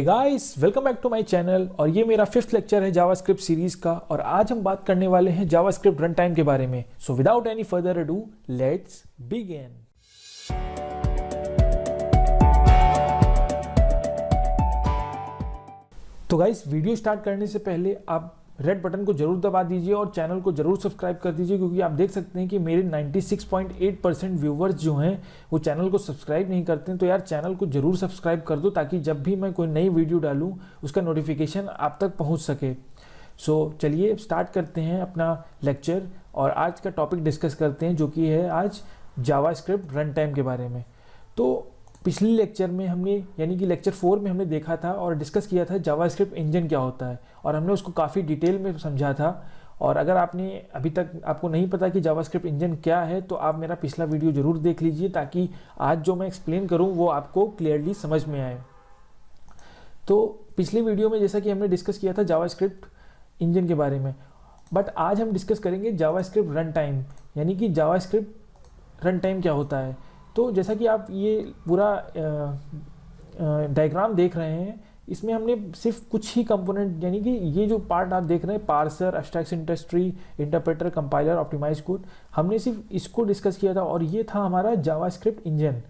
Guys, welcome back to my channel. और ये मेरा 5th लेक्चर है जावास्क्रिप्ट सीरीज का और आज हम बात करने वाले हैं जावास्क्रिप्ट रन टाइम के बारे में। So without any further ado, let's begin. तो गाइस, वीडियो स्टार्ट करने से पहले आप रेड बटन को जरूर दबा दीजिए और चैनल को जरूर सब्सक्राइब कर दीजिए, क्योंकि आप देख सकते हैं कि मेरे 96.8% व्यूवर्स जो हैं वो चैनल को सब्सक्राइब नहीं करते हैं। तो यार चैनल को जरूर सब्सक्राइब कर दो ताकि जब भी मैं कोई नई वीडियो डालूं उसका नोटिफिकेशन आप तक पहुंच सके। सो चलिए स्टार्ट करते हैं अपना लेक्चर और आज का टॉपिक डिस्कस करते हैं, जो कि है आज जावास्क्रिप्ट रन टाइम के बारे में। तो पिछले लेक्चर में हमने यानी कि लेक्चर 4 में हमने देखा था और डिस्कस किया था जावास्क्रिप्ट इंजन क्या होता है, और हमने उसको काफ़ी डिटेल में समझा था। और अगर आपने अभी तक आपको नहीं पता कि जावास्क्रिप्ट इंजन क्या है तो आप मेरा पिछला वीडियो ज़रूर देख लीजिए, ताकि आज जो मैं एक्सप्लेन करूं वो आपको क्लियरली समझ में आए। तो पिछले वीडियो में जैसा कि हमने डिस्कस किया था जावास्क्रिप्ट इंजन के बारे में, बट आज हम डिस्कस करेंगे जावास्क्रिप्ट रन टाइम, यानी कि जावास्क्रिप्ट रन टाइम क्या होता है। तो जैसा कि आप ये पूरा डायग्राम देख रहे हैं, इसमें हमने सिर्फ कुछ ही कंपोनेंट, यानी कि ये जो पार्ट आप देख रहे हैं, parser, abstraction tree, interpreter, compiler, optimize code, हमने सिर्फ इसको डिस्कस किया था और ये था हमारा जावास्क्रिप्ट इंजन।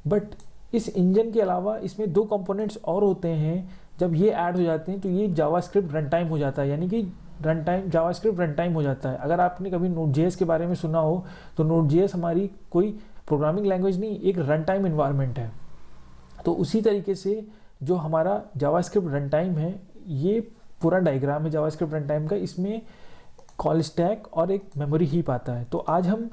बट इस इंजन के अलावा इसमें 2 कंपोनेंट्स और होते हैं। जब ये ऐड हो जाते हैं तो ये जावास्क्रिप्ट रन टाइम हो जाता है, यानी कि run time JavaScript run time हो जाता है। अगर आपने कभी नोड.जेएस के बारे में सुना हो तो नोड.जेएस हमारी कोई प्रोग्रामिंग लैंग्वेज नहीं, एक रन टाइम इन्वायरमेंट है। तो उसी तरीके से जो हमारा जावास्क्रिप्ट रन टाइम है, ये पूरा डायग्राम है जावास्क्रिप्ट रन टाइम का। इसमें कॉल स्टैक और एक मेमोरी हीप आता है। तो आज हम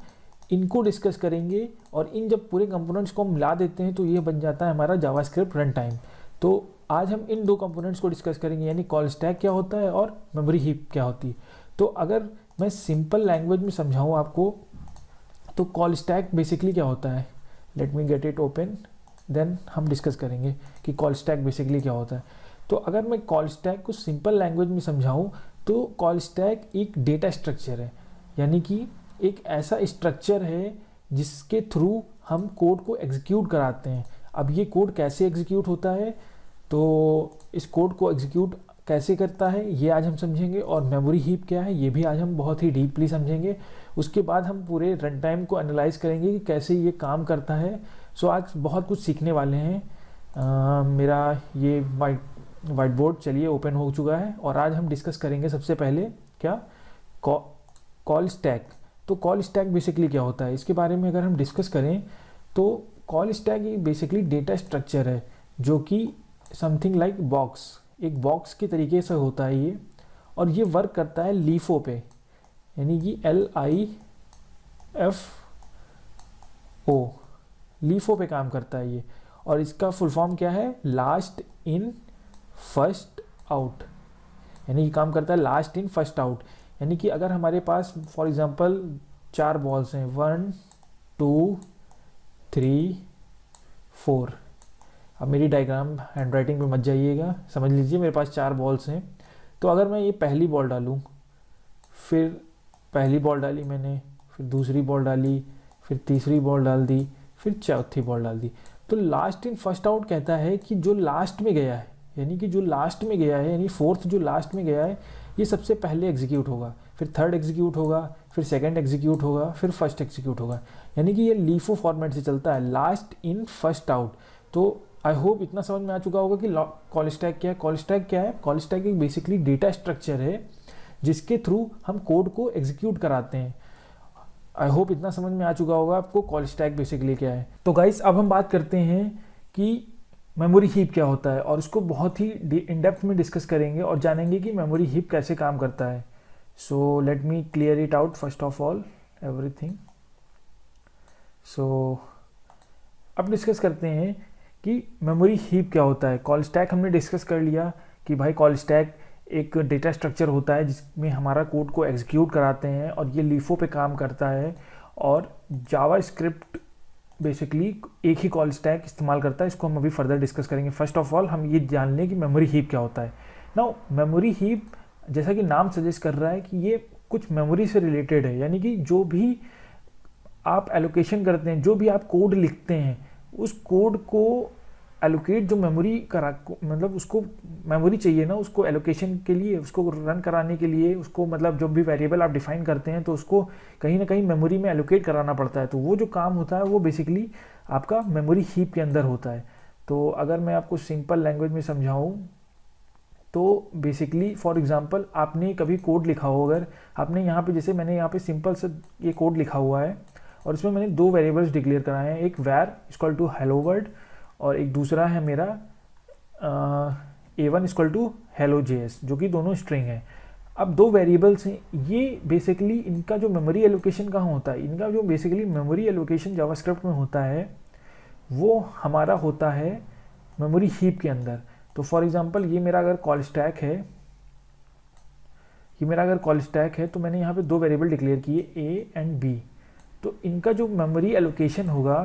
इनको डिस्कस करेंगे और इन जब पूरे कंपोनेंट्स को हम मिला देते हैं तो ये बन जाता है हमारा जावास्क्रिप्ट रन टाइम। तो आज हम इन 2 कंपोनेंट्स को डिस्कस करेंगे, यानी कॉल स्टैक क्या होता है और मेमोरी हीप क्या होती है। तो अगर मैं सिंपल लैंग्वेज में समझाऊँ आपको, तो कॉल स्टैक बेसिकली क्या होता है, let me get it open, then हम डिस्कस करेंगे कि कॉल स्टैक बेसिकली क्या होता है। तो अगर मैं कॉल स्टैक को सिंपल लैंग्वेज में समझाऊं तो कॉल स्टैक एक डेटा स्ट्रक्चर है, यानी कि एक ऐसा स्ट्रक्चर है जिसके थ्रू हम कोड को एग्जीक्यूट कराते हैं। अब ये कोड कैसे एग्जीक्यूट होता है, तो इस कोड को एग्जीक्यूट कैसे करता है ये आज हम समझेंगे, और मेमोरी हीप क्या है ये भी आज हम बहुत ही डीपली समझेंगे। उसके बाद हम पूरे रन टाइम को एनालाइज करेंगे कि कैसे ये काम करता है। सो आज बहुत कुछ सीखने वाले हैं। मेरा ये वाइट बोर्ड चलिए ओपन हो चुका है और आज हम डिस्कस करेंगे सबसे पहले क्या, कॉल स्टैक। तो कॉल स्टैक बेसिकली क्या होता है, इसके बारे में अगर हम डिस्कस करें तो call stack basically data structure है, जो कि समथिंग लाइक बॉक्स, एक बॉक्स के तरीके से होता है ये, और ये वर्क करता है लीफो पे, यानी कि LIFO, लीफो पे काम करता है ये। और इसका फुल फॉर्म क्या है, लास्ट इन फर्स्ट आउट, यानी कि काम करता है लास्ट इन फर्स्ट आउट। यानी कि अगर हमारे पास फॉर एग्जांपल 4 बॉल्स हैं, 1 2 3 4। अब मेरी डायग्राम हैंडराइटिंग पे मत जाइएगा, समझ लीजिए मेरे पास 4 बॉल्स हैं। तो अगर मैं ये पहली बॉल डालूं, फिर पहली बॉल डाली मैंने, फिर दूसरी बॉल डाली, फिर तीसरी बॉल डाल दी, फिर चौथी बॉल डाल दी, तो लास्ट इन फर्स्ट आउट कहता है कि जो लास्ट में गया है, यानी कि जो लास्ट में गया है, यानी 4th जो लास्ट में गया है, ये सबसे पहले एग्जीक्यूट होगा, फिर 3rd एग्जीक्यूट होगा, फिर 2nd एग्जीक्यूट होगा, फिर 1st एग्जीक्यूट होगा। यानी कि ये लीफो फॉर्मेट से चलता है, लास्ट इन फर्स्ट आउट। तो आई होप इतना समझ में आ चुका होगा कि कॉल स्टैक क्या है। कॉल स्टैक क्या है, कॉल स्टैक एक बेसिकली डेटा स्ट्रक्चर है जिसके थ्रू हम कोड को एग्जीक्यूट कराते हैं। आई होप इतना समझ में आ चुका होगा आपको कॉल स्टैक बेसिकली क्या है। तो गाइस, अब हम बात करते हैं कि मेमोरी हीप क्या होता है, और उसको बहुत ही इन डेप्थ में डिस्कस करेंगे और जानेंगे कि मेमोरी हीप कैसे काम करता है। So let me clear it out first of all everything. So अब डिस्कस करते हैं कि मेमोरी हीप क्या होता है। कॉल स्टैक हमने डिस्कस कर लिया कि भाई कॉल स्टैक एक डेटा स्ट्रक्चर होता है जिसमें हमारा कोड को एग्जीक्यूट कराते हैं और ये लीफो पे काम करता है, और जावास्क्रिप्ट बेसिकली एक ही कॉल स्टैक इस्तेमाल करता है। इसको हम अभी फर्दर डिस्कस करेंगे। फर्स्ट ऑफ ऑल हम ये जान लें कि मेमोरी हीप क्या होता है। नाउ मेमोरी हीप, जैसा कि नाम सजेस्ट कर रहा है कि ये कुछ मेमोरी से रिलेटेड है, यानी कि जो भी आप एलोकेशन करते हैं, जो भी आप कोड लिखते हैं, उस कोड को एलोकेट जो मेमोरी करा, मतलब उसको मेमोरी चाहिए ना, उसको एलोकेशन के लिए, उसको रन कराने के लिए, उसको मतलब जब भी वेरिएबल आप डिफाइन करते हैं तो उसको कहीं ना कहीं मेमोरी में एलोकेट कराना पड़ता है। तो वो जो काम होता है वो बेसिकली आपका मेमोरी हीप के अंदर होता है। तो अगर मैं आपको सिंपल लैंग्वेज में समझाऊँ तो बेसिकली फॉर एग्जांपल आपने कभी कोड लिखा हो, अगर आपने यहाँ पे, जैसे मैंने यहाँ पे सिंपल से ये कोड लिखा हुआ है और इसमें मैंने दो वेरिएबल्स डिक्लेयर कराए हैं, एक var equal to hello world और एक दूसरा है मेरा a1 equal to hello JS, जो कि दोनों स्ट्रिंग है। अब दो वेरिएबल्स हैं, ये बेसिकली इनका जो मेमोरी एलोकेशन कहाँ होता है, इनका जो बेसिकली मेमोरी एलोकेशन जावास्क्रिप्ट में होता है वो हमारा होता है मेमोरी हीप के अंदर। तो फॉर एग्जांपल ये मेरा अगर कॉल स्टैक है, तो मैंने यहाँ पे दो वेरिएबल डिक्लेयर किए a एंड b। तो इनका जो मेमोरी एलोकेशन होगा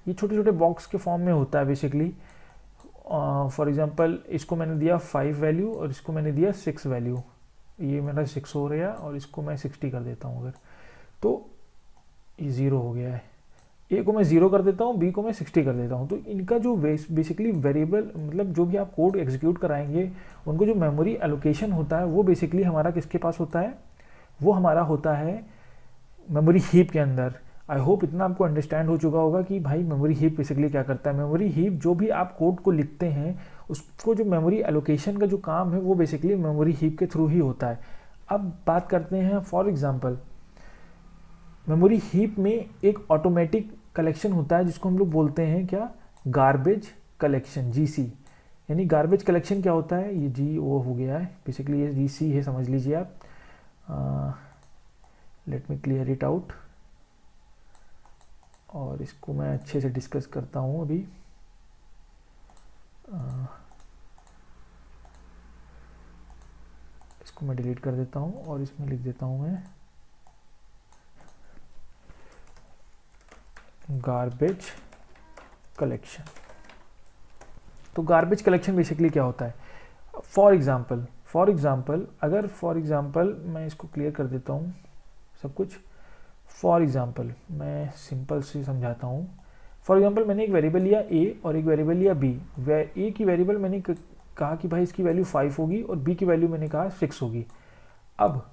ये छोटे छोटे बॉक्स के फॉर्म में होता है बेसिकली। फॉर एग्जांपल इसको मैंने दिया 5 वैल्यू और इसको मैंने दिया 6 वैल्यू, ये मेरा 6 हो रहा है और इसको मैं 60 कर देता हूँ अगर, तो ये 0 हो गया है। ए को मैं 0 कर देता हूँ, बी को मैं 60 कर देता हूँ। तो इनका जो बेसिकली वेरिएबल, मतलब जो भी आप कोड एग्जीक्यूट कराएंगे उनको जो मेमोरी एलोकेशन होता है वो बेसिकली हमारा किसके पास होता है, वो हमारा होता है मेमोरी हीप के अंदर। आई होप इतना आपको अंडरस्टैंड हो चुका होगा कि भाई मेमोरी हीप बेसिकली क्या करता है। मेमोरी हीप जो भी आप कोड को लिखते हैं उसको जो मेमोरी एलोकेशन का जो काम है वो बेसिकली मेमोरी हीप के थ्रू ही होता है। अब बात करते हैं फॉर एग्जांपल मेमोरी हीप में एक ऑटोमेटिक कलेक्शन होता है जिसको हम लोग बोलते हैं क्या, गार्बेज कलेक्शन, GC। यानी गार्बेज कलेक्शन क्या होता है, ये GO हो गया है बेसिकली, ये GC है समझ लीजिए आप। Late me clear it out और इसको मैं अच्छे से डिस्कस करता हूँ अभी। इसको मैं डिलीट कर देता हूँ और इसमें लिख देता हूँ मैं गार्बेज कलेक्शन। तो गार्बेज कलेक्शन बेसिकली क्या होता है, फॉर एग्जांपल अगर फॉर एग्जांपल मैं इसको क्लियर कर देता हूँ सब कुछ। फॉर एग्जांपल मैं सिंपल से समझाता हूँ। फॉर एग्जांपल मैंने एक वेरिएबल लिया a और एक वेरिएबल लिया b। a की वेरिएबल मैंने कहा कि भाई इसकी वैल्यू 5 होगी और b की वैल्यू मैंने कहा 6 होगी। अब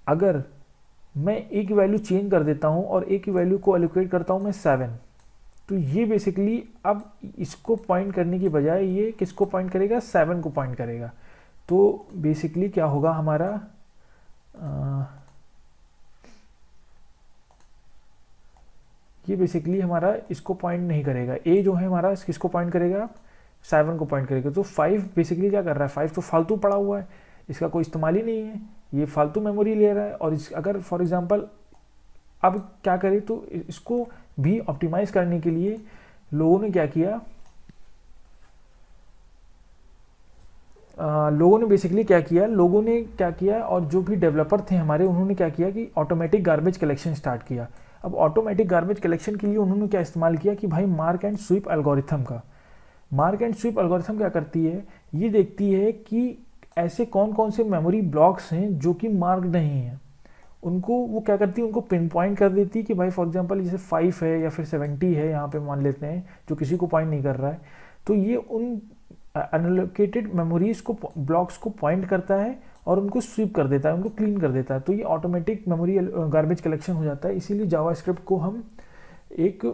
अगर मैं a की वैल्यू चेंज कर देता हूँ और a की वैल्यू को एलोकेट करता हूँ मैं 7, तो ये बेसिकली अब इसको पॉइंट करने की बजाय ये किसको पॉइंट करेगा, 7 को पॉइंट करेगा। तो बेसिकली क्या होगा हमारा, ये बेसिकली हमारा इसको पॉइंट नहीं करेगा, a जो है हमारा किसको पॉइंट करेगा, 7 को पॉइंट करेगा। तो 5 बेसिकली क्या कर रहा है, 5 तो फालतू पड़ा हुआ है, इसका कोई इस्तेमाल ही नहीं है, ये फालतू मेमोरी ले रहा है। और अगर फॉर एग्जांपल अब क्या करें, तो इसको भी ऑप्टिमाइज करने के लिए लोगों ने क्या किया, लोगों ने क्या किया और जो भी डेवलपर थे हमारे उन्होंने क्या किया कि ऑटोमेटिक गार्बेज कलेक्शन स्टार्ट किया। अब ऑटोमेटिक गार्बेज कलेक्शन के लिए उन्होंने क्या इस्तेमाल किया कि भाई मार्क एंड स्वीप एल्गोरिथम का। मार्क एंड स्वीप एल्गोरिथम क्या करती है, ये देखती है कि ऐसे कौन कौन से मेमोरी ब्लॉक्स हैं जो कि मार्क नहीं हैं, उनको वो क्या करती है, उनको पिन पॉइंट कर देती है कि भाई फॉर एग्जांपल जैसे 5 है या फिर 70 है, यहाँ पे मान लेते हैं जो किसी को पॉइंट नहीं कर रहा है, तो ये उन अनलोकेटेड मेमोरीज को, ब्लॉक्स को पॉइंट करता है और उनको स्वीप कर देता है, उनको क्लीन कर देता है। तो ये ऑटोमेटिक मेमोरी गार्बेज कलेक्शन हो जाता है। इसीलिए जावास्क्रिप्ट को हम एक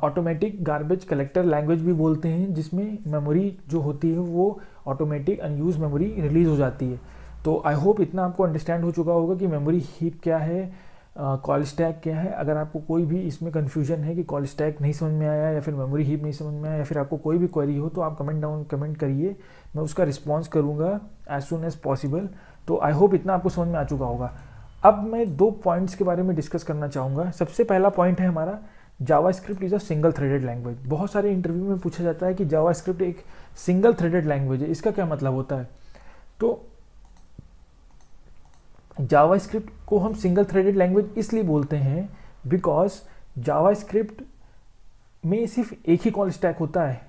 ऑटोमेटिक गार्बेज कलेक्टर लैंग्वेज भी बोलते हैं, जिसमें मेमोरी जो होती है वो ऑटोमेटिक अनयूज मेमोरी रिलीज हो जाती है। तो आई होप इतना आपको अंडरस्टैंड हो चुका होगा कि मेमोरी हीप क्या है, कॉल स्टैक क्या है। अगर आपको कोई भी इसमें कन्फ्यूजन है कि कॉल स्टैक नहीं समझ में आया या फिर मेमोरी हीप नहीं समझ में आया या फिर आपको कोई भी क्वेरी हो, तो आप कमेंट करिए, मैं उसका रिस्पॉन्स करूँगा एज सुन एज पॉसिबल। तो आई होप इतना आपको समझ में आ चुका होगा। अब मैं 2 पॉइंट्स के बारे में डिस्कस करना चाहूँगा। सबसे पहला पॉइंट है हमारा, JavaScript is a single threaded language. बहुत सारे इंटरव्यू में पूछा जाता है कि जावास्क्रिप्ट एक सिंगल थ्रेडेड लैंग्वेज है, इसका क्या मतलब होता है। तो जावास्क्रिप्ट को हम सिंगल थ्रेडेड लैंग्वेज इसलिए बोलते हैं बिकॉज जावास्क्रिप्ट में सिर्फ एक ही कॉल स्टैक होता है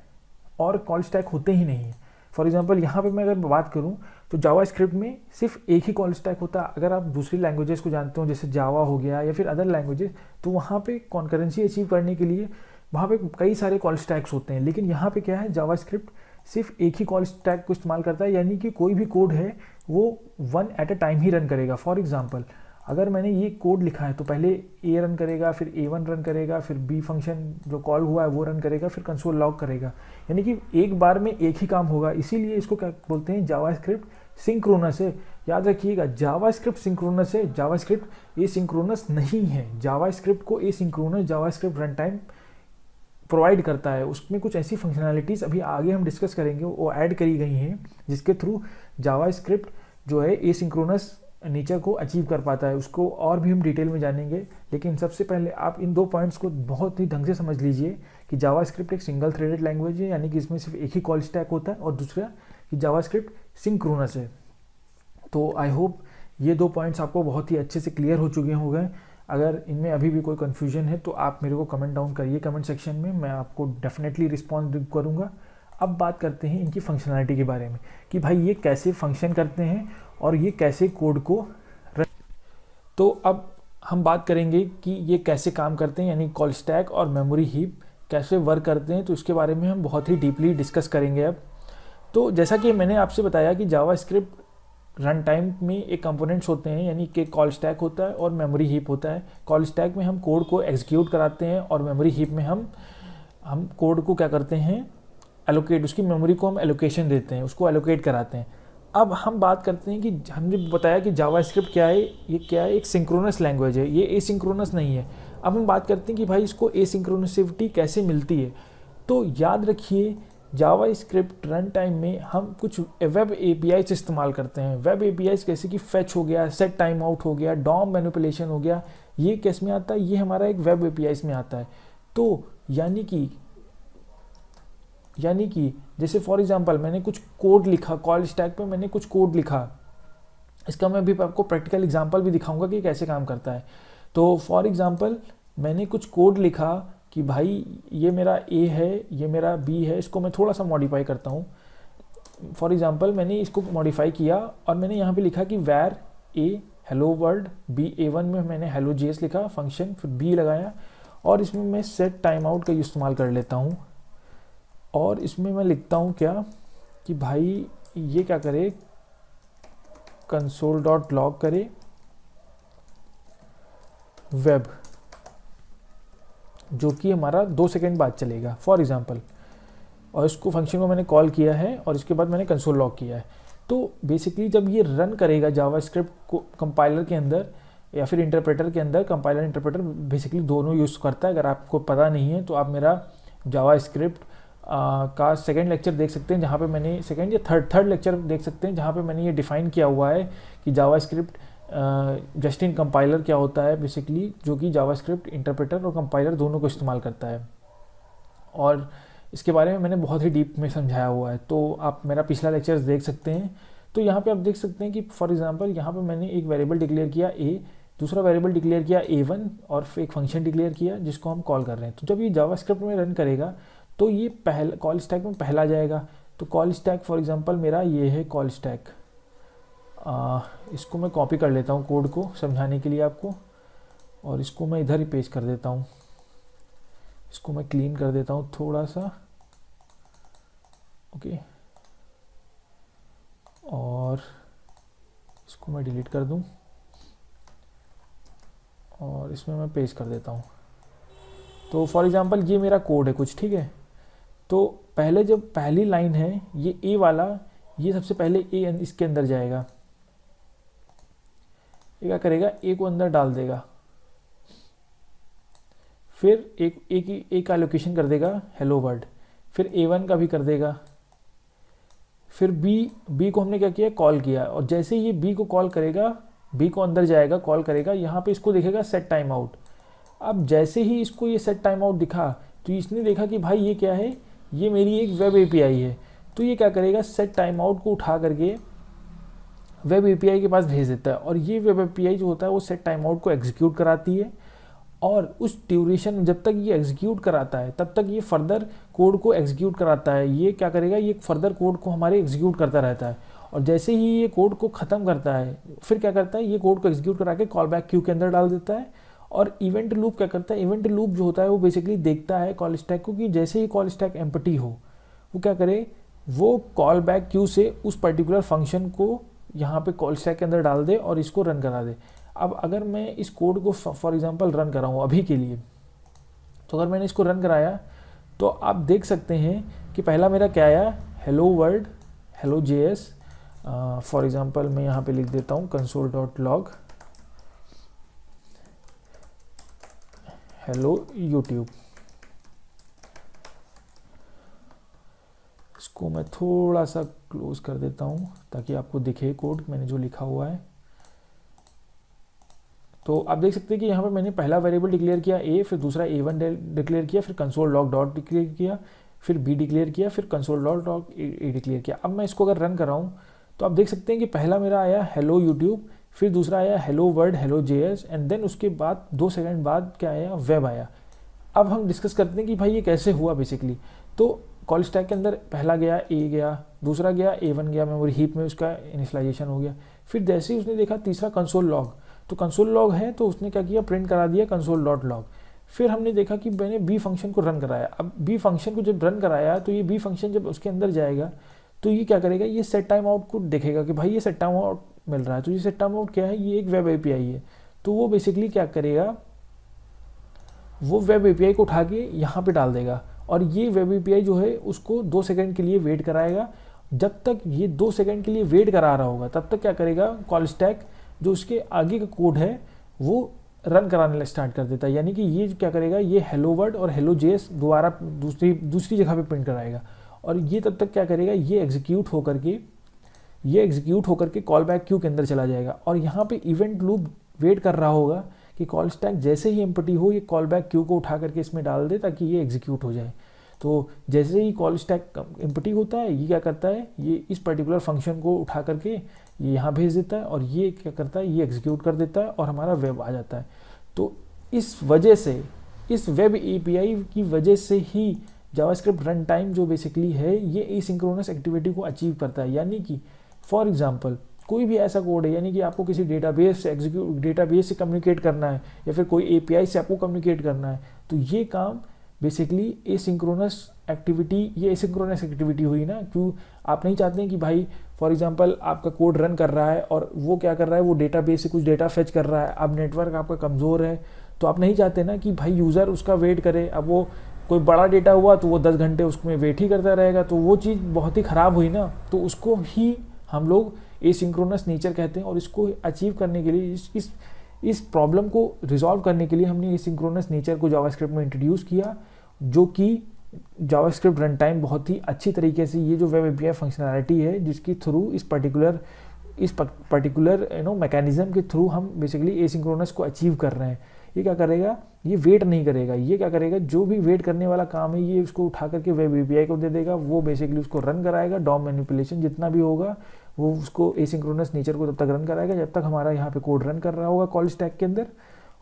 और कॉल स्टैक होते ही नहीं है। फॉर एग्जांपल यहाँ पे मैं अगर बात करूँ तो जावास्क्रिप्ट में सिर्फ एक ही कॉल स्टैक होता है। अगर आप दूसरी लैंग्वेजेस को जानते हो जैसे जावा हो गया या फिर अदर लैंग्वेजेस, तो वहाँ पे कॉन्करेंसी अचीव करने के लिए वहाँ पे कई सारे कॉल स्टैक्स होते हैं, लेकिन यहाँ पे क्या है, जावास्क्रिप्ट सिर्फ एक ही कॉल स्टैक को इस्तेमाल करता है, यानी कि कोई भी कोड है वो one at a time he run करेगा। फॉर एग्जांपल अगर मैंने ये कोड लिखा है तो पहले ए रन करेगा, फिर A1 रन करेगा, फिर बी फंक्शन जो कॉल हुआ है वो रन करेगा, फिर कंसोल लॉग करेगा, यानी कि एक बार में एक ही काम होगा। इसीलिए इसको क्या बोलते हैं, जावास्क्रिप्ट सिंक्रोनस है। याद रखिएगा, जावास्क्रिप्ट सिंक्रोनस है, जावास्क्रिप्ट एसिंक्रोनस नहीं है। जावास्क्रिप्ट को asynchronous JavaScript run time provide करता है। उसमें कुछ ऐसी फंक्शनैलिटीज़ अभी आगे हम डिस्कस करेंगे वो ऐड करी गई हैं, जिसके थ्रू जावास्क्रिप्ट जो है एसिंक्रोनस नेचर को अचीव कर पाता है। उसको और भी हम डिटेल में जानेंगे, लेकिन सबसे पहले आप इन 2 पॉइंट्स को बहुत ही ढंग से समझ लीजिए कि जावास्क्रिप्ट एक सिंगल थ्रेडेड लैंग्वेज है, यानी कि इसमें सिर्फ एक ही कॉल स्टैक होता है, और दूसरा कि जावास्क्रिप्ट सिंक्रोनस है। तो आई होप ये 2 पॉइंट्स आपको बहुत ही अच्छे से क्लियर हो चुके होंगे। अगर इनमें अभी भी कोई कन्फ्यूजन है तो आप मेरे को कमेंट डाउन करिए कमेंट सेक्शन में, मैं आपको डेफिनेटली रिस्पॉन्स करूँगा। अब बात करते हैं इनकी फंक्शनैलिटी के बारे में कि भाई ये कैसे फंक्शन करते हैं और ये कैसे कोड को तो अब हम बात करेंगे कि ये कैसे काम करते हैं, यानी कॉल स्टैक और मेमोरी हीप कैसे वर्क करते हैं। तो इसके बारे में हम बहुत ही डीपली डिस्कस करेंगे अब। तो जैसा कि मैंने आपसे बताया कि जावास्क्रिप्ट रन टाइम में एक कंपोनेंट्स होते हैं, यानी कि कॉल स्टैक होता है और मेमोरी हीप होता है। कॉल स्टैक में हम कोड को एग्जीक्यूट कराते हैं और मेमोरी हीप में हम कोड को क्या करते हैं, एलोकेट, उसकी मेमोरी को हम एलोकेशन देते हैं, उसको एलोकेट कराते हैं। अब हम बात करते हैं कि हमने बताया कि जावास्क्रिप्ट क्या है, ये क्या है, एक सिंक्रोनस लैंग्वेज है, ये एसिंक्रोनस नहीं है। अब हम बात करते हैं कि भाई इसको एसिंक्रोनिसिटी कैसे मिलती है। तो याद रखिए, जावास्क्रिप्ट रन टाइम में हम कुछ वेब एपीआईज इस्तेमाल करते हैं। वेब एपीआईज जैसे कि फेच हो गया, सेट टाइम आउट हो गया, डॉम मैनिपुलेशन हो गया, ये किस में आता है, ये हमारा एक वेब एपीआईज में आता है। तो यानी कि जैसे फॉर एग्जांपल मैंने कुछ कोड लिखा, कॉल स्टैक पे मैंने कुछ कोड लिखा, इसका मैं भी आपको प्रैक्टिकल एग्जांपल भी दिखाऊंगा कि कैसे काम करता है। तो फॉर एग्जांपल मैंने कुछ कोड लिखा कि भाई ये मेरा ए है, ये मेरा बी है, इसको मैं थोड़ा सा मॉडिफाई करता हूँ। फॉर एग्जांपल मैंने इसको मॉडिफाई किया और मैंने यहाँ पे लिखा कि वैर ए हेलो वर्ल्ड बी, A1 में मैंने हेलो JS लिखा फंक्शन, फिर बी लगाया और इसमें मैं सेट टाइम आउट का इस्तेमाल कर लेता हूँ। और इसमें मैं लिखता हूँ क्या कि भाई ये क्या करे, कंसोल डॉट लॉग करे वेब, जो कि हमारा 2 सेकेंड बाद चलेगा फॉर एग्जांपल, और इसको फंक्शन को मैंने कॉल किया है और इसके बाद मैंने कंसोल लॉग किया है। तो बेसिकली जब ये रन करेगा जावास्क्रिप्ट को कंपाइलर के अंदर या फिर इंटरप्रेटर के अंदर, कंपाइलर इंटरप्रेटर बेसिकली दोनों यूज़ करता है। अगर आपको पता नहीं है तो आप मेरा जावास्क्रिप्ट का सेकंड लेक्चर देख सकते हैं, जहाँ पे मैंने सेकंड या थर्ड लेक्चर देख सकते हैं, जहाँ पे मैंने ये डिफ़ाइन किया हुआ है कि जावास्क्रिप्ट जस्ट इन कंपाइलर क्या होता है बेसिकली, जो कि जावास्क्रिप्ट इंटरप्रेटर और कंपाइलर दोनों को इस्तेमाल करता है। और इसके बारे में मैंने बहुत ही डीप में समझाया हुआ है, तो आप मेरा पिछला लेक्चर देख सकते हैं। तो यहाँ पे आप देख सकते हैं कि फॉर एग्जांपल यहाँ पे मैंने एक वेरिएबल डिक्लेयर किया ए, दूसरा वेरिएबल डिक्लेयर किया A1 और फिर एक फंक्शन डिक्लेयर किया जिसको हम कॉल कर रहे हैं। तो जब ये जावास्क्रिप्ट में रन करेगा तो ये पहला कॉल स्टैक में पहला जाएगा। तो कॉल स्टैक फॉर एग्जांपल मेरा ये है कॉल स्टैक, इसको मैं कॉपी कर लेता हूँ कोड को समझाने के लिए आपको, और इसको मैं इधर ही पेस्ट कर देता हूँ। इसको मैं क्लीन कर देता हूँ थोड़ा सा, ओके, और इसको मैं डिलीट कर दूँ और इसमें मैं पेस्ट कर देता हूँ। तो फॉर एग्जांपल ये मेरा कोड है कुछ, ठीक है। तो पहले जब पहली लाइन है ये ए वाला, ये सबसे पहले ए इसके अंदर जाएगा, ये क्या करेगा, ए को अंदर डाल देगा, फिर एक का लोकेशन कर देगा हेलो वर्ल्ड, फिर A1 का भी कर देगा, फिर बी को हमने क्या किया, कॉल किया, और जैसे ये बी को कॉल करेगा, बी को अंदर जाएगा, कॉल करेगा, यहाँ पे इसको देखेगा सेट टाइम आउट। अब जैसे ही इसको ये सेट टाइम आउट दिखा तो इसने देखा कि भाई ये क्या है, ये मेरी एक वेब एपीआई है। तो ये क्या करेगा, सेट टाइम आउट को उठा करके वेब एपीआई के पास भेज देता है, और ये वेब एपीआई जो होता है वो सेट टाइम आउट को एग्जीक्यूट कराती है, और उस ड्यूरेशन जब तक ये एग्जीक्यूट कराता है तब तक ये फर्दर कोड को एग्जीक्यूट कराता है। ये क्या करेगा, ये फर्दर कोड को हमारे एग्जीक्यूट करता रहता है, और जैसे ही ये कोड को ख़त्म करता है फिर क्या करता है, ये कोड को एग्जीक्यूट करा के कॉल बैक क्यू के अंदर डाल देता है, और इवेंट लूप क्या करता है, इवेंट लूप जो होता है वो बेसिकली देखता है कॉल स्टैक को कि जैसे ही कॉल स्टैक एम्प्टी हो वो क्या करे, वो कॉल बैक क्यू से उस पर्टिकुलर फंक्शन को यहाँ पे कॉल स्टैक के अंदर डाल दे और इसको रन करा दे। अब अगर मैं इस कोड को फॉर एग्जांपल रन कराऊँ अभी के लिए, तो अगर मैंने इसको रन कराया तो आप देख सकते हैं कि पहला मेरा क्या आया, hello world, hello JS। For example मैं यहाँ पे लिख देता हूँ console.log हेलो यूट्यूब। इसको मैं थोड़ा सा क्लोज कर देता हूँ ताकि आपको दिखे कोड मैंने जो लिखा हुआ है। तो आप देख सकते हैं कि यहाँ पर मैंने पहला वेरिएबल डिक्लेयर किया a, फिर दूसरा a1 डिक्लेयर किया, फिर console.log डिक्लेयर किया, फिर b डिक्लेयर किया, फिर console.log a डिक्लेयर किया। अब मैं इसको अगर रन कराऊँ तो आप देख सकते हैं कि पहला मेरा आया हेलो यूट्यूब, फिर दूसरा आया hello world, hello JS, and then उसके बाद 2 सेकंड बाद क्या आया, वेब आया। अब हम डिस्कस करते हैं कि भाई ये कैसे हुआ बेसिकली। तो कॉल स्टैक के अंदर पहला गया a गया, दूसरा गया a1 गया, मेमोरी हीप में उसका इनिशियलाइजेशन हो गया। फिर जैसे ही उसने देखा तीसरा console.log, तो console.log है तो उसने क्या किया, प्रिंट करा दिया console.log। फिर हमने देखा कि मैंने b फंक्शन को रन कराया। अब b फंक्शन को जब रन कराया तो ये b फंक्शन जब उसके अंदर जाएगा तो ये क्या करेगा, ये सेट टाइम आउट को देखेगा कि भाई ये सेट टाइम आउट मिल रहा है। तो ये सेट टाइम आउट क्या है, ये एक वेब API है। तो वो बेसिकली क्या करेगा, वो वेब API को उठा के यहाँ पे डाल देगा और ये वेब API जो है उसको 2 सेकंड के लिए वेट कराएगा। जब तक ये 2 सेकंड के लिए वेट करा रहा होगा तब तक क्या करेगा, कॉल स्टैक जो उसके आगे का कोड है वो रन कराने स्टार्ट कर देता है। यानी कि ये क्या करेगा, ये हेलो वर्ड और हेलो JS दोबारा दूसरी जगह पे प्रिंट कराएगा और ये तब तक क्या करेगा, ये एग्जीक्यूट होकर के कॉल बैक क्यू के अंदर चला जाएगा और यहाँ पे इवेंट लूप वेट कर रहा होगा कि कॉल स्टैक जैसे ही एम्प्टी हो ये कॉल बैक क्यू को उठा करके इसमें डाल दे ताकि ये एग्जीक्यूट हो जाए। तो जैसे ही कॉल स्टैक एम्प्टी होता है ये क्या करता है, ये इस पर्टिकुलर फंक्शन को उठा करके ये यहाँ भेज देता है और ये क्या करता है, ये एग्जीक्यूट कर देता है और हमारा वेब आ जाता है। तो इस वजह से, इस वेब API की वजह से ही जावास्क्रिप्ट रन टाइम जो बेसिकली है ये एसिंक्रोनस एक्टिविटी को अचीव करता है। यानी कि फॉर एग्जांपल कोई भी ऐसा कोड है, यानी कि आपको किसी डेटाबेस से कम्युनिकेट करना है या फिर कोई API से आपको कम्युनिकेट करना है, तो ये काम बेसिकली एसिंक्रोनस एक्टिविटी हुई ना। क्यों, आप नहीं चाहते हैं कि भाई फॉर एग्जांपल आपका कोड रन कर रहा है और वो क्या कर रहा है, वो डेटाबेस से कुछ डेटा फेच कर रहा है। अब नेटवर्क आपका कमज़ोर है तो आप नहीं चाहते ना कि भाई यूज़र उसका वेट करे। अब वो कोई बड़ा डेटा हुआ तो वो 10 घंटे उसमें वेट ही करता रहेगा, तो वो चीज़ बहुत ही ख़राब हुई ना। तो उसको ही हम लोग एसिंक्रोनस नेचर कहते हैं और इसको अचीव करने के लिए, इस प्रॉब्लम को रिजॉल्व करने के लिए हमने एसिंक्रोनस नेचर को जावास्क्रिप्ट में इंट्रोड्यूस किया, जो कि जावास्क्रिप्ट रन टाइम बहुत ही अच्छी तरीके से ये जो वेब API फंक्शनैलिटी है जिसके थ्रू इस पर्टिकुलर मैकेनिज्म के थ्रू हम बेसिकली एसिंक्रोनस को अचीव कर रहे हैं। ये क्या करेगा, ये वेट नहीं करेगा, ये क्या करेगा, जो भी वेट करने वाला काम है ये उसको उठा करके वेब API को दे देगा, वो बेसिकली उसको रन कराएगा। DOM मैनिपुलेशन जितना भी होगा वो उसको एसिंक्रोनस नेचर को तब तक रन कराएगा जब तक हमारा यहाँ पे कोड रन कर रहा होगा कॉल स्टैक के अंदर,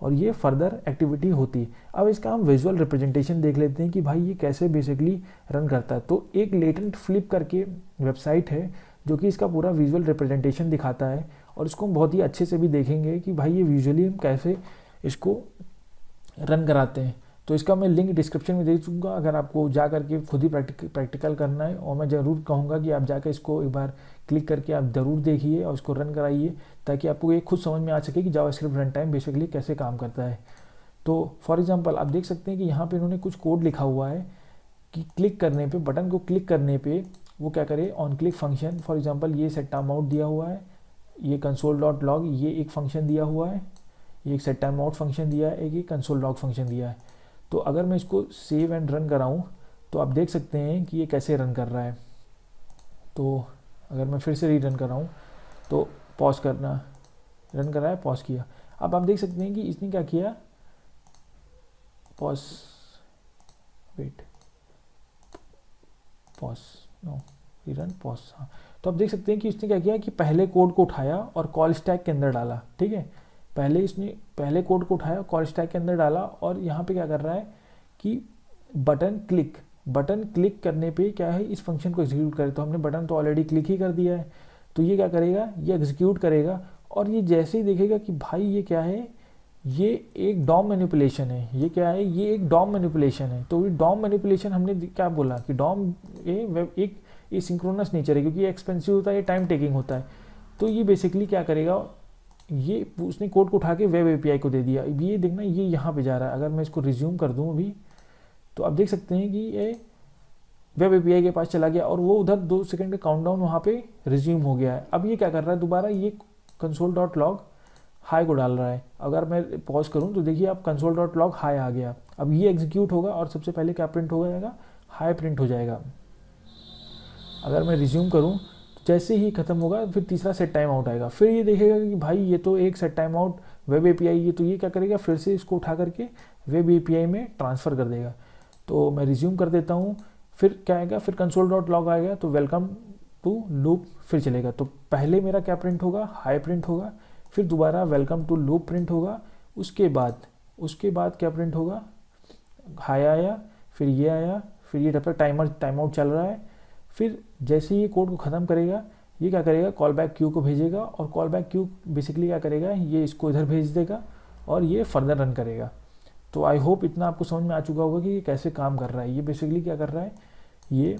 और ये फर्दर एक्टिविटी होती है। अब इसका हम विजुअल रिप्रेजेंटेशन देख लेते हैं कि भाई ये कैसे बेसिकली रन करता है। तो एक लेटेंट फ्लिप करके वेबसाइट है जो कि इसका पूरा विजुअल रिप्रेजेंटेशन दिखाता है और इसको हम बहुत ही अच्छे से भी देखेंगे कि भाई ये विजुअली हम कैसे इसको रन कराते हैं। तो इसका मैं लिंक डिस्क्रिप्शन में दे दूँगा अगर आपको जा करके खुद ही प्रैक्टिकल करना है, और मैं ज़रूर कहूँगा कि आप जाकर इसको एक बार क्लिक करके आप ज़रूर देखिए और इसको रन कराइए ताकि आपको ये खुद समझ में आ सके कि जावास्क्रिप्ट रन टाइम बेसिकली कैसे काम करता है। तो फॉर एग्जांपल आप देख सकते हैं कि यहाँ पे इन्होंने कुछ कोड लिखा हुआ है कि क्लिक करने पे, बटन को क्लिक करने पे वो क्या करे, on click function, for example ये सेट टाइम आउट दिया हुआ है, ये console.log ये एक फंक्शन दिया हुआ है, ये एक सेट टाइम आउट फंक्शन दिया है, एक console.log फंक्शन दिया है। तो अगर मैं इसको सेव एंड रन कराऊँ तो आप देख सकते हैं कि ये कैसे रन कर रहा है। तो अगर मैं फिर से रीरन कर रहा हूँ तो पॉज करना, रन कर रहा है, पॉज किया। अब आप देख सकते हैं कि इसने क्या किया, pause, wait, pause, no, rerun, pause. हाँ, तो आप देख सकते हैं कि इसने क्या किया कि पहले कोड को उठाया और कॉल स्टैक के अंदर डाला। ठीक है, पहले कोड को उठाया, कॉल स्टैक के अंदर डाला और यहाँ पे क्या कर रहा है कि बटन क्लिक करने पे क्या है, इस फंक्शन को एग्जीक्यूट करे। तो हमने बटन तो ऑलरेडी क्लिक ही कर दिया है, तो ये क्या करेगा, ये एग्जीक्यूट करेगा और ये जैसे ही देखेगा कि भाई ये क्या है, ये एक डॉम मैनिपुलेशन है। ये क्या है, ये एक डॉम मैनिपुलेशन है। तो ये डॉम मैनिपुलेशन हमने क्या बोला कि डॉम एक सिंक्रोनस नेचर है, क्योंकि ये एक्सपेंसिव होता है, ये टाइम टेकिंग होता है। तो ये बेसिकली क्या करेगा, ये उसने कोड को उठा के वेब एपीआई को दे दिया। ये देखना, ये यहाँ पे जा रहा है। अगर मैं इसको रिज्यूम कर दूँ अभी, तो आप देख सकते हैं कि ये वेब एपीआई के पास चला गया और वो उधर 2 सेकंड का काउंटडाउन वहाँ पे रिज्यूम हो गया है। अब ये क्या कर रहा है, दोबारा ये console.log हाई को डाल रहा है। अगर मैं पॉज करूँ तो देखिए आप console.log हाई आ गया। अब ये एग्जीक्यूट होगा और सबसे पहले क्या प्रिंट हो जाएगा, हाई प्रिंट हो जाएगा। अगर मैं रिज्यूम करूँ तो जैसे ही खत्म होगा फिर तीसरा सेट टाइम आउट आएगा। फिर ये देखेगा कि भाई ये तो एक set time out web API, ये तो ये क्या करेगा, फिर से इसको उठा करके वेब एपीआई में ट्रांसफ़र कर देगा। तो मैं रिज्यूम कर देता हूँ, फिर क्या आएगा, फिर console.log आएगा तो वेलकम टू लूप फिर चलेगा। तो पहले मेरा क्या प्रिंट होगा, हाई प्रिंट होगा, फिर दोबारा वेलकम टू लूप प्रिंट होगा। उसके बाद क्या प्रिंट होगा, हाई आया, फिर ये आया, फिर ये जब तक टाइम आउट चल रहा है। फिर जैसे ही ये कोड को ख़त्म करेगा, ये क्या करेगा, कॉल बैक क्यू को भेजेगा और कॉल बैक क्यू बेसिकली क्या करेगा, ये इसको इधर भेज देगा और ये फर्दर रन करेगा। तो आई होप इतना आपको समझ में आ चुका होगा कि ये कैसे काम कर रहा है। ये बेसिकली क्या कर रहा है, ये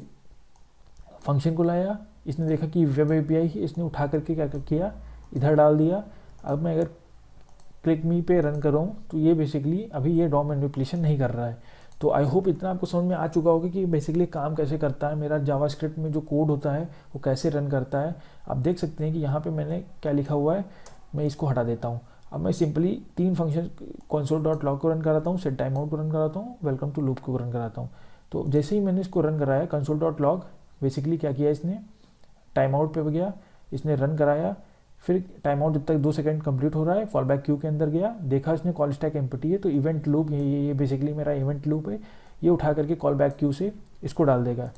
फंक्शन को लाया, इसने देखा कि वेब एपीआई ही, इसने उठा करके क्या किया, इधर डाल दिया। अब मैं अगर क्लिक मी पे रन करूँ तो ये बेसिकली अभी ये डॉम मैनिपुलेशन नहीं कर रहा है। तो आई होप इतना आपको समझ में आ चुका होगा कि बेसिकली काम कैसे करता है, मेरा जावास्क्रिप्ट में जो कोड होता है वो कैसे रन करता है। आप देख सकते हैं कि यहाँ पे मैंने क्या लिखा हुआ है, मैं इसको हटा देता हूँ। अब मैं सिंपली 3 फंक्शन console.log को रन कराता हूँ, सेट टाइम आउट को रन कराता हूँ, वेलकम टू लूप को रन कराता हूँ। तो जैसे ही मैंने इसको रन कराया console.log, बेसिकली क्या किया इसने, टाइम आउट पे गया, इसने रन कराया। फिर टाइम आउट जब तक 2 सेकंड कंप्लीट हो रहा है, फॉल बैक क्यू के अंदर गया, देखा इसने कॉल स्टैक एम्प्टी है, तो इवेंट लूप, ये बेसिकली मेरा इवेंट लूप है, ये उठा करके कॉल बैक क्यू से इसको डाल देगा।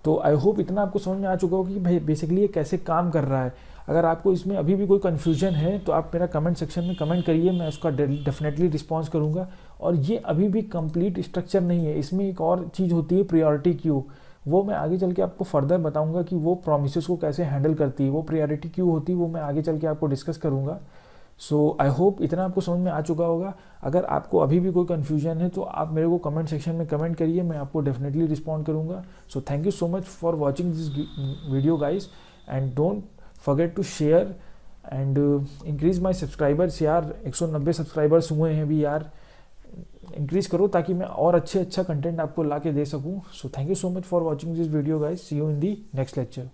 तो आई होप इतना आपको समझ में आ चुका होगा कि भाई बेसिकली ये कैसे काम कर रहा है। अगर आपको इसमें अभी भी कोई कन्फ्यूजन है तो आप मेरा कमेंट सेक्शन में कमेंट करिए, मैं उसका डेफिनेटली रिस्पॉन्स करूँगा। और ये अभी भी कंप्लीट स्ट्रक्चर नहीं है, इसमें एक और चीज़ होती है प्रायोरिटी क्यू, वो मैं आगे चल के आपको फर्दर बताऊंगा कि वो प्रॉमिसेस को कैसे हैंडल करती है। वो प्रायोरिटी क्यू होती है, वो मैं आगे चल के आपको डिस्कस करूंगा। सो आई होप इतना आपको समझ में आ चुका होगा। अगर आपको अभी भी कोई कन्फ्यूजन है तो आप मेरे को कमेंट सेक्शन में कमेंट करिए, मैं आपको डेफिनेटली रिस्पॉन्ड करूंगा। So thank you so much for watching this video guys, and don't forget to share and increase my subscribers. यार 190 सब्सक्राइबर्स हुए हैं अभी यार, इंक्रीज करो ताकि मैं और अच्छा कंटेंट आपको ला के दे सकूँ। So thank you so much for watching this video guys, see you in the next lecture.